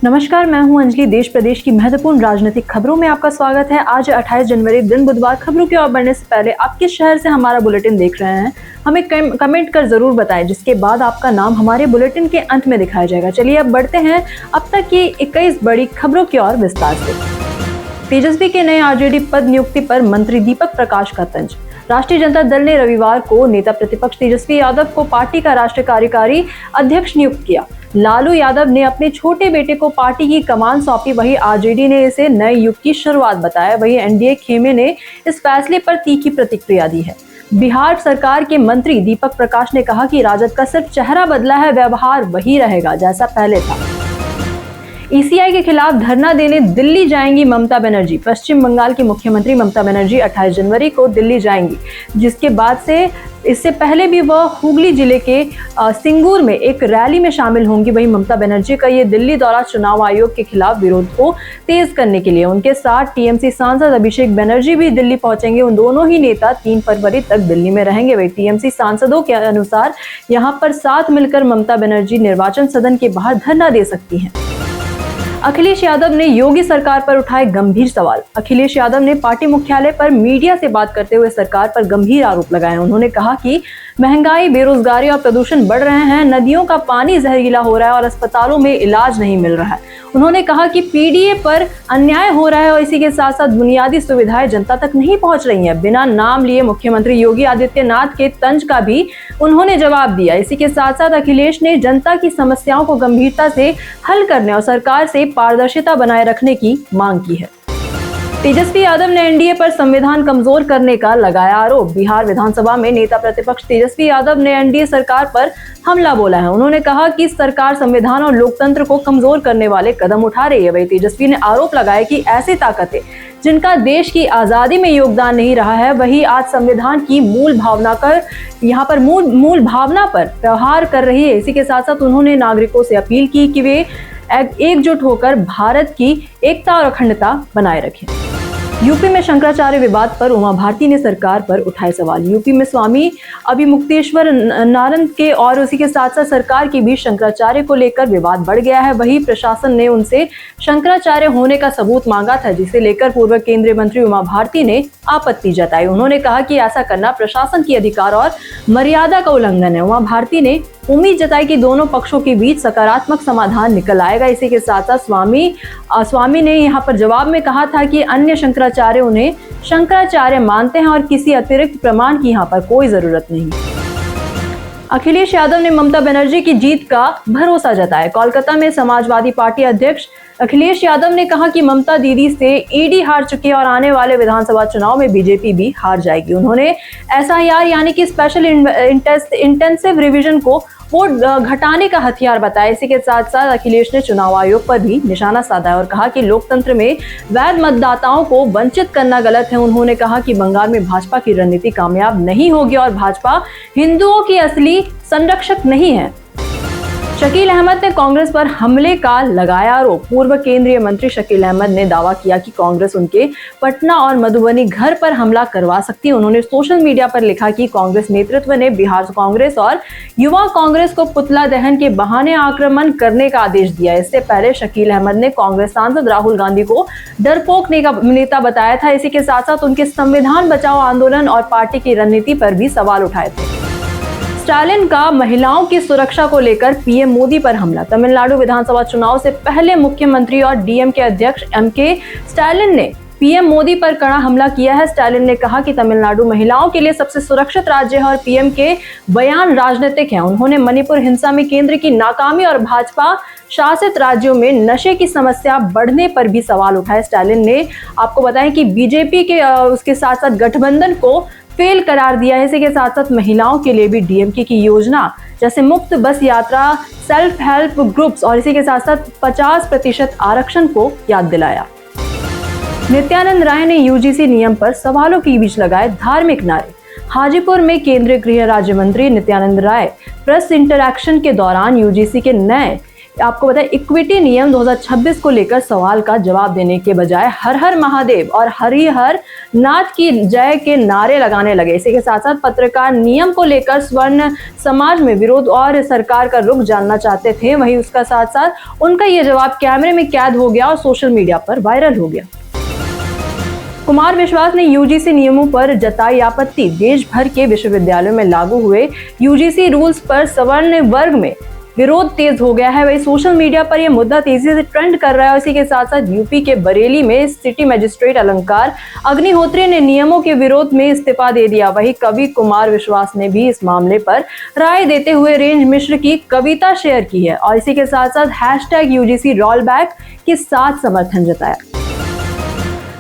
नमस्कार, मैं हूं अंजलि। देश प्रदेश की महत्वपूर्ण राजनीतिक खबरों में आपका स्वागत है। आज 28 जनवरी दिन बुधवार। खबरों की ओर बढ़ने से पहले आप किस शहर से हमारा बुलेटिन देख रहे हैं हमें कमेंट कर जरूर बताएं, जिसके बाद आपका नाम हमारे बुलेटिन के अंत में दिखाया जाएगा। चलिए अब बढ़ते हैं अब तक की 21 बड़ी खबरों की ओर विस्तार से। तेजस्वी के नए आरजेडी पद नियुक्ति पर मंत्री दीपक प्रकाश का तंज। राष्ट्रीय जनता दल ने रविवार को नेता प्रतिपक्ष तेजस्वी यादव को पार्टी का राष्ट्रीय कार्यकारी अध्यक्ष नियुक्त किया। लालू यादव ने अपने छोटे बेटे को पार्टी की कमान सौंपी, वहीं आरजेडी ने इसे नए युग की शुरुआत बताया। वहीं एनडीए खेमे ने इस फैसले पर तीखी प्रतिक्रिया दी है। बिहार सरकार के मंत्री दीपक प्रकाश ने कहा कि राजद का सिर्फ चेहरा बदला है, व्यवहार वही रहेगा जैसा पहले था। ईसीआई के खिलाफ धरना देने दिल्ली जाएंगी ममता बनर्जी। पश्चिम बंगाल की मुख्यमंत्री ममता बनर्जी 28 जनवरी को दिल्ली जाएंगी, जिसके बाद से इससे पहले भी वह हुगली जिले के सिंगूर में एक रैली में शामिल होंगी। वहीं ममता बनर्जी का ये दिल्ली दौरा चुनाव आयोग के खिलाफ विरोध को तेज करने के लिए। उनके साथ टीएमसी सांसद अभिषेक बनर्जी भी दिल्ली पहुंचेंगे। उन दोनों ही नेता 3 फरवरी तक दिल्ली में रहेंगे। वही टीएमसी सांसदों के अनुसार यहां पर साथ मिलकर ममता बनर्जी निर्वाचन सदन के बाहर धरना दे सकती हैं। अखिलेश यादव ने योगी सरकार पर उठाए गंभीर सवाल। अखिलेश यादव ने पार्टी मुख्यालय पर मीडिया से बात करते हुए सरकार पर गंभीर आरोप लगाए। उन्होंने कहा कि महंगाई, बेरोजगारी और प्रदूषण बढ़ रहे हैं, नदियों का पानी जहरीला हो रहा है और अस्पतालों में इलाज नहीं मिल रहा है। उन्होंने कहा कि पीडीए पर अन्याय हो रहा है और इसी के साथ साथ बुनियादी सुविधाएं जनता तक नहीं पहुंच रही हैं। बिना नाम लिए मुख्यमंत्री योगी आदित्यनाथ के तंज का भी उन्होंने जवाब दिया। इसी के साथ साथ अखिलेश ने जनता की समस्याओं को गंभीरता से हल करने और सरकार से पारदर्शिता बनाए रखने की मांग की है। तेजस्वी यादव ने एनडीए पर संविधान कमजोर करने का लगाया आरोप। बिहार विधानसभा में नेता प्रतिपक्ष तेजस्वी यादव ने एनडीए सरकार पर हमला बोला है। उन्होंने कहा कि सरकार संविधान और लोकतंत्र को कमजोर करने वाले कदम उठा रही है। वही तेजस्वी ने आरोप लगाया कि ऐसी ताकतें जिनका देश की आजादी में योगदान नहीं रहा है, वही आज संविधान की मूल भावना पर प्रहार कर रही है। इसी के साथ साथ उन्होंने नागरिकों से अपील की कि वे एकजुट होकर भारत की एकता और अखंडता बनाए रखें। यूपी में शंकराचार्य विवाद पर उमा भारती ने सरकार पर उठाए सवाल। यूपी में स्वामी अभिमुक्तेश्वर नानंद के और उसी के साथ साथ सरकार के बीच शंकराचार्य को लेकर विवाद बढ़ गया है। वहीं प्रशासन ने उनसे शंकराचार्य होने का सबूत मांगा था, जिसे लेकर पूर्व केंद्रीय मंत्री उमा भारती ने आपत्ति जताई। उन्होंने कहा कि ऐसा करना प्रशासन की अधिकार और मर्यादा का उल्लंघन है। उमा भारती ने उम्मीद जताई कि दोनों पक्षों के बीच सकारात्मक समाधान निकल आएगा। इसी के साथ साथ स्वामी ने यहां पर जवाब में कहा था कि अन्य शंकराचार्य उन्हें शंकराचार्य मानते हैं और किसी अतिरिक्त प्रमाण की यहां पर कोई जरूरत नहीं। अखिलेश यादव ने ममता बनर्जी की जीत का भरोसा जताया। कोलकाता में समाजवादी पार्टी अध्यक्ष अखिलेश यादव ने कहा कि ममता दीदी से ईडी हार चुकी है और आने वाले विधानसभा चुनाव में बीजेपी भी हार जाएगी। उन्होंने एसआईआर यानी कि स्पेशल इंटेंसिव रिवीजन को वोट घटाने का हथियार बताया। इसी के साथ साथ अखिलेश ने चुनाव आयोग पर भी निशाना साधा और कहा कि लोकतंत्र में वैध मतदाताओं को वंचित करना गलत है। उन्होंने कहा कि बंगाल में भाजपा की रणनीति कामयाब नहीं होगी और भाजपा हिंदुओं की असली संरक्षक नहीं है। शकील अहमद ने कांग्रेस पर हमले का लगाया आरोप। पूर्व केंद्रीय मंत्री शकील अहमद ने दावा किया कि कांग्रेस उनके पटना और मधुबनी घर पर हमला करवा सकती है। उन्होंने सोशल मीडिया पर लिखा कि कांग्रेस नेतृत्व ने बिहार कांग्रेस और युवा कांग्रेस को पुतला दहन के बहाने आक्रमण करने का आदेश दिया। इससे पहले शकील अहमद ने कांग्रेस सांसद राहुल गांधी को डरपोक नेता बताया था। इसी के साथ साथ उनके संविधान बचाओ आंदोलन और पार्टी की रणनीति पर भी सवाल उठाए थे। स्टालिन का महिलाओं की सुरक्षा को लेकर पीएम मोदी पर हमला। तमिलनाडु विधानसभा चुनाव से पहले मुख्यमंत्री और डीएमके अध्यक्ष एमके स्टालिन ने पीएम मोदी पर कड़ा हमला किया है। स्टालिन ने कहा कि तमिलनाडु महिलाओं के लिए सबसे सुरक्षित राज्य है और पीएम के बयान राजनीतिक हैं। उन्होंने मणिपुर हिंसा में केंद्र की नाकामी और भाजपा शासित राज्यों में नशे की समस्या बढ़ने पर भी सवाल उठाए। स्टालिन ने आपको बताया कि बीजेपी के उसके साथ साथ गठबंधन को फेल करार दिया है। इसी के साथ साथ महिलाओं के लिए भी डीएमके की योजना जैसे मुफ्त बस यात्रा, सेल्फ हेल्प ग्रुप्स और इसी के साथ साथ 50% आरक्षण को याद दिलाया। नित्यानंद राय ने यूजीसी नियम पर सवालों के बीच लगाए धार्मिक नारे। हाजीपुर में केंद्रीय गृह राज्य मंत्री नित्यानंद राय प्रेस इंटरैक्शन के दौरान यूजीसी के नए आपको बताएं, इक्विटी नियम 2026 को लेकर सवाल का जवाब देने के बजाय हर हर महादेव और हरिहर नाथ की जय के नारे लगाने लगे। इसी के साथ साथ पत्रकार नियम को लेकर स्वर्ण समाज में विरोध और सरकार का रुख जानना चाहते थे। वहीं उसका साथ साथ उनका यह जवाब कैमरे में कैद हो गया और सोशल मीडिया पर वायरल हो गया। कुमार विश्वास ने यूजीसी नियमों पर जताई आपत्ति। देश भर के विश्वविद्यालयों में लागू हुए यूजीसी रूल्स पर सवर्ण वर्ग में विरोध तेज हो गया है। वही सोशल मीडिया पर यह मुद्दा तेजी से ट्रेंड कर रहा है। इसी के साथ साथ यूपी के बरेली में सिटी मजिस्ट्रेट अलंकार अग्निहोत्री ने नियमों के विरोध में इस्तीफा दे दिया। वही कवि कुमार विश्वास ने भी इस मामले पर राय देते हुए रेंज मिश्र की कविता शेयर की है और इसी के साथ साथ #UGC रोलबैक के साथ समर्थन जताया।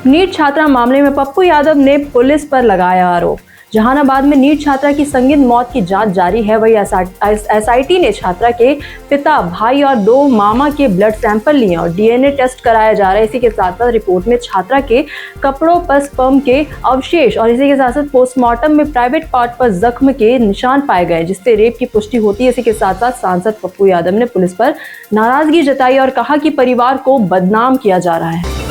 नीट छात्रा मामले में पप्पू यादव ने पुलिस पर लगाया आरोप। जहानाबाद में नीट छात्रा की संदिग्ध मौत की जांच जारी है। वही एसआईटी ने छात्रा के पिता, भाई और 2 मामा के ब्लड सैंपल लिए और डीएनए टेस्ट कराया जा रहा है। इसी के साथ साथ रिपोर्ट में छात्रा के कपड़ों पर स्पर्म के अवशेष और इसी के साथ साथ पोस्टमार्टम में प्राइवेट पार्ट पर जख्म के निशान पाए गए, जिससे रेप की पुष्टि होती है। इसी के साथ साथ सांसद पप्पू यादव ने पुलिस पर नाराजगी जताई और कहा कि परिवार को बदनाम किया जा रहा है।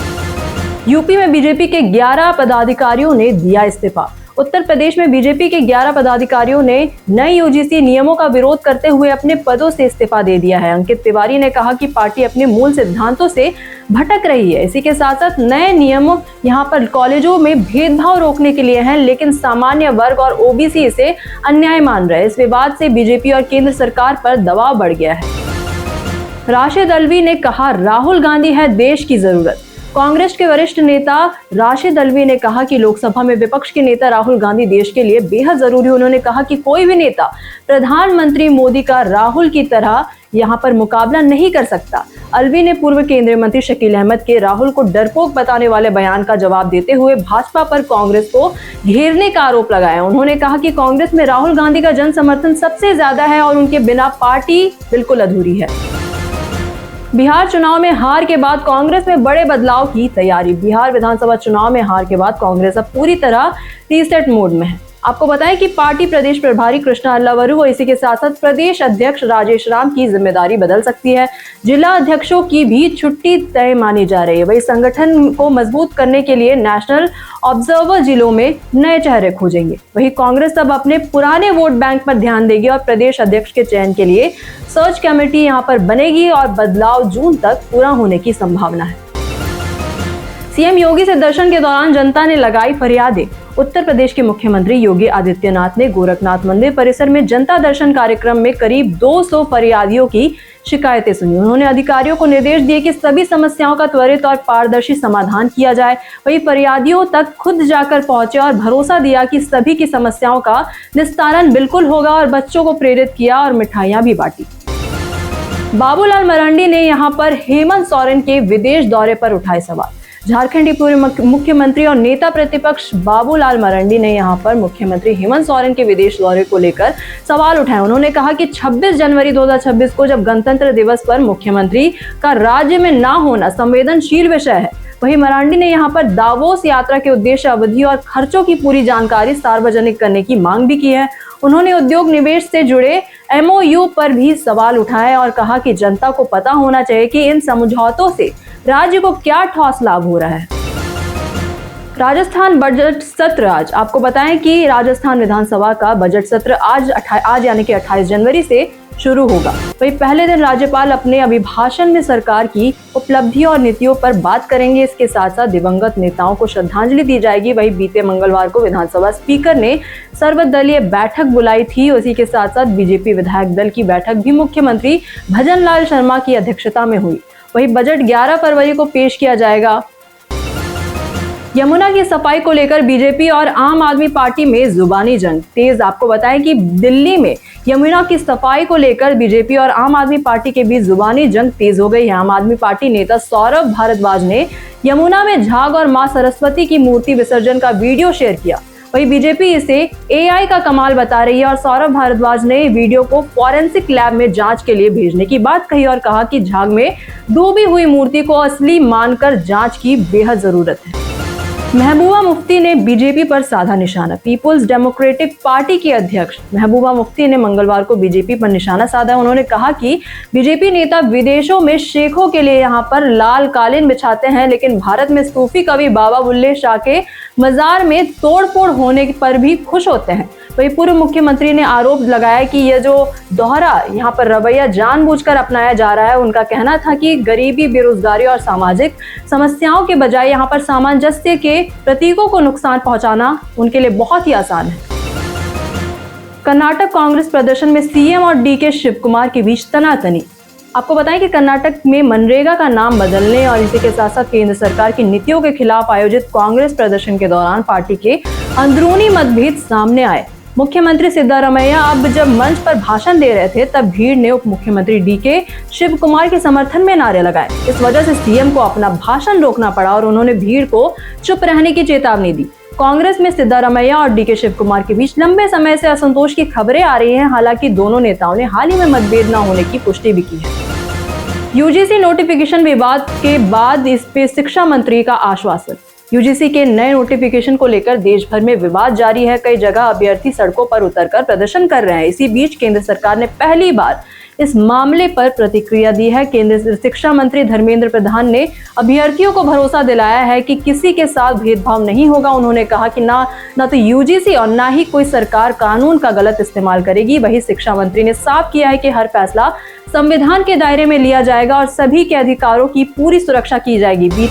यूपी में बीजेपी के 11 पदाधिकारियों ने दिया इस्तीफा। उत्तर प्रदेश में बीजेपी के 11 पदाधिकारियों ने नए यूजीसी नियमों का विरोध करते हुए अपने पदों से इस्तीफा दे दिया है। अंकित तिवारी ने कहा कि पार्टी अपने मूल सिद्धांतों से भटक रही है। इसी के साथ साथ नए नियम यहां पर कॉलेजों में भेदभाव रोकने के लिए हैं, लेकिन सामान्य वर्ग और ओबीसी इसे अन्याय मान रहे हैं। इस विवाद से बीजेपी और केंद्र सरकार पर दबाव बढ़ गया है। राशिद अल्वी ने कहा, राहुल गांधी है देश की जरूरत। कांग्रेस के वरिष्ठ नेता राशिद अल्वी ने कहा कि लोकसभा में विपक्ष के नेता राहुल गांधी देश के लिए बेहद जरूरी है। उन्होंने कहा कि कोई भी नेता प्रधानमंत्री मोदी का राहुल की तरह यहां पर मुकाबला नहीं कर सकता। अल्वी ने पूर्व केंद्रीय मंत्री शकील अहमद के राहुल को डरपोक बताने वाले बयान का जवाब देते हुए भाजपा पर कांग्रेस को घेरने का आरोप लगाया। उन्होंने कहा कि कांग्रेस में राहुल गांधी का जन समर्थन सबसे ज्यादा है और उनके बिना पार्टी बिल्कुल अधूरी है। बिहार चुनाव में हार के बाद कांग्रेस में बड़े बदलाव की तैयारी। बिहार विधानसभा चुनाव में हार के बाद कांग्रेस अब पूरी तरह रीसेट मोड में है। आपको बताएं कि पार्टी प्रदेश प्रभारी कृष्णा अल्लावरू और इसी के साथ साथ प्रदेश अध्यक्ष राजेश राम की जिम्मेदारी बदल सकती है। जिला अध्यक्षों की भी छुट्टी तय मानी जा रही है। वही संगठन को मजबूत करने के लिए नेशनल ऑब्जर्वर जिलों में नए चेहरे खोजेंगे। वही कांग्रेस अब अपने पुराने वोट बैंक पर ध्यान देगी और प्रदेश अध्यक्ष के चयन के लिए सर्च कमेटी यहां पर बनेगी और बदलाव जून तक पूरा होने की संभावना है। सीएम योगी से दर्शन के दौरान जनता ने लगाई फरियादें। उत्तर प्रदेश के मुख्यमंत्री योगी आदित्यनाथ ने गोरखनाथ मंदिर परिसर में जनता दर्शन कार्यक्रम में करीब 200 फरियादियों की शिकायतें सुनी। उन्होंने अधिकारियों को निर्देश दिए कि सभी समस्याओं का त्वरित और पारदर्शी समाधान किया जाए। वहीं फरियादियों तक खुद जाकर पहुंचे और भरोसा दिया कि सभी की समस्याओं का निस्तारण बिल्कुल होगा और बच्चों को प्रेरित किया और मिठाइयां भी बांटी। बाबूलाल मरांडी ने यहां पर हेमंत सोरेन के विदेश दौरे पर उठाए सवाल। झारखंड के पूर्व मुख्यमंत्री और नेता प्रतिपक्ष बाबूलाल मरांडी ने यहां पर मुख्यमंत्री हेमंत सोरेन के विदेश दौरे को लेकर सवाल उठाए। उन्होंने कहा कि 26 जनवरी 2026 को जब गणतंत्र दिवस पर मुख्यमंत्री का राज्य में ना होना संवेदनशील विषय है। वहीं मरांडी ने यहां पर दावोस यात्रा के उद्देश्य, अवधि और खर्चों की पूरी जानकारी सार्वजनिक करने की मांग भी की है। उन्होंने उद्योग निवेश से जुड़े MOU पर भी सवाल उठाए और कहा कि जनता को पता होना चाहिए कि इन समझौतों से राज्य को क्या ठोस लाभ हो रहा है। राजस्थान बजट सत्र आज। आपको बताएं कि राजस्थान विधानसभा का बजट सत्र आज यानी कि 28 जनवरी से शुरू होगा। वही पहले दिन राज्यपाल अपने अभिभाषण में सरकार की उपलब्धियों और नीतियों पर बात करेंगे। इसके साथ साथ दिवंगत नेताओं को श्रद्धांजलि दी जाएगी। वही बीते मंगलवार को विधानसभा स्पीकर ने सर्वदलीय बैठक बुलाई थी। उसी के साथ साथ बीजेपी विधायक दल की बैठक भी मुख्यमंत्री भजनलाल शर्मा की अध्यक्षता में हुई। वही बजट 11 फरवरी को पेश किया जाएगा। यमुना की सफाई को लेकर बीजेपी और आम आदमी पार्टी में जुबानी जंग तेज। आपको बताएं कि दिल्ली में यमुना की सफाई को लेकर बीजेपी और आम आदमी पार्टी के बीच जुबानी जंग तेज हो गई है। आम आदमी पार्टी नेता सौरभ भारद्वाज ने यमुना में झाग और मां सरस्वती की मूर्ति विसर्जन का वीडियो शेयर किया। वही बीजेपी इसे AI का कमाल बता रही है और सौरभ भारद्वाज ने वीडियो को फॉरेंसिक लैब में जांच के लिए भेजने की बात कही और कहा कि झाग में डूबी हुई मूर्ति को असली मानकर जांच की बेहद जरूरत है। महबूबा मुफ्ती ने बीजेपी पर साधा निशाना। पीपुल्स डेमोक्रेटिक पार्टी की अध्यक्ष महबूबा मुफ्ती ने मंगलवार को बीजेपी पर निशाना साधा। उन्होंने कहा कि बीजेपी नेता विदेशों में शेखों के लिए यहां पर लाल कालीन बिछाते हैं, लेकिन भारत में सूफी कवि बाबा बुल्ले शाह के मजार में तोड़फोड़ होने पर भी खुश होते हैं। वहीं पूर्व मुख्यमंत्री ने आरोप लगाया कि यह जो दोहरा यहां पर रवैया जानबूझकर अपनाया जा रहा है। उनका कहना था कि गरीबी, बेरोजगारी और सामाजिक समस्याओं के बजाय यहां पर सामंजस्य के प्रतीकों को नुकसान पहुंचाना उनके लिए बहुत ही आसान है। कर्नाटक कांग्रेस प्रदर्शन में सीएम और डीके शिव कुमार के बीच तनातनी। आपको बताएं कि कर्नाटक में मनरेगा का नाम बदलने और इसी के साथ साथ केंद्र सरकार की नीतियों के खिलाफ आयोजित कांग्रेस प्रदर्शन के दौरान पार्टी के अंदरूनी मतभेद सामने आए। मुख्यमंत्री सिद्धारमैया अब जब मंच पर भाषण दे रहे थे, तब भीड़ ने उप मुख्यमंत्री डीके शिव कुमार के समर्थन में नारे लगाए। इस वजह से सीएम को अपना भाषण रोकना पड़ा और उन्होंने भीड़ को चुप रहने की चेतावनी दी। कांग्रेस में सिद्धारमैया और डीके शिव कुमार के बीच लंबे समय से असंतोष की खबरें आ रही हैं। हालांकि दोनों नेताओं ने हाल ही में मतभेद न होने की पुष्टि भी की है। यूजीसी नोटिफिकेशन विवाद के बाद इस पे शिक्षा मंत्री का आश्वासन। यूजीसी के नए नोटिफिकेशन को लेकर देश भर में विवाद जारी है। कई जगह अभ्यर्थी सड़कों पर उतरकर प्रदर्शन कर रहे हैं। इसी बीच केंद्र सरकार ने पहली बार इस मामले पर प्रतिक्रिया दी है। केंद्रीय शिक्षा मंत्री धर्मेंद्र प्रधान ने अभ्यर्थियों को भरोसा दिलाया है कि किसी के साथ भेदभाव नहीं होगा। उन्होंने कहा कि ना तो यूजीसी और ना ही कोई सरकार कानून का गलत इस्तेमाल करेगी। वहीं शिक्षा मंत्री ने साफ किया है कि हर फैसला संविधान के दायरे में लिया जाएगा और सभी के अधिकारों की पूरी सुरक्षा की जाएगी।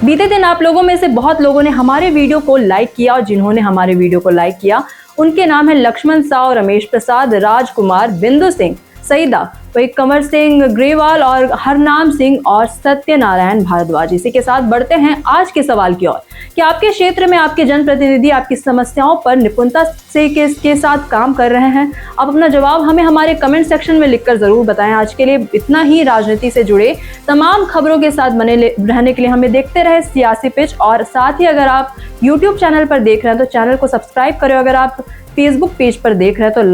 बीते दिन आप लोगों में से बहुत लोगों ने हमारे वीडियो को लाइक किया और जिन्होंने हमारे वीडियो को लाइक किया उनके नाम है लक्ष्मण साव, रमेश प्रसाद, राजकुमार, बिंदु सिंह, सईदा, वही कंवर सिंह ग्रेवाल और हरनाम सिंह और सत्यनारायण भारद्वाज। इसी के साथ बढ़ते हैं आज के सवाल की ओर कि आपके क्षेत्र में आपके जनप्रतिनिधि आपकी समस्याओं पर निपुणता से के साथ काम कर रहे हैं। आप अपना जवाब हमें हमारे कमेंट सेक्शन में लिखकर जरूर बताएं। आज के लिए इतना ही। राजनीति से जुड़े तमाम खबरों के साथ बने रहने के लिए हमें देखते रहे सियासी पिच। और साथ ही अगर आप यूट्यूब चैनल पर देख रहे हैं तो चैनल को सब्सक्राइब करें। अगर आप फेसबुक पेज पर देख रहे हैं तो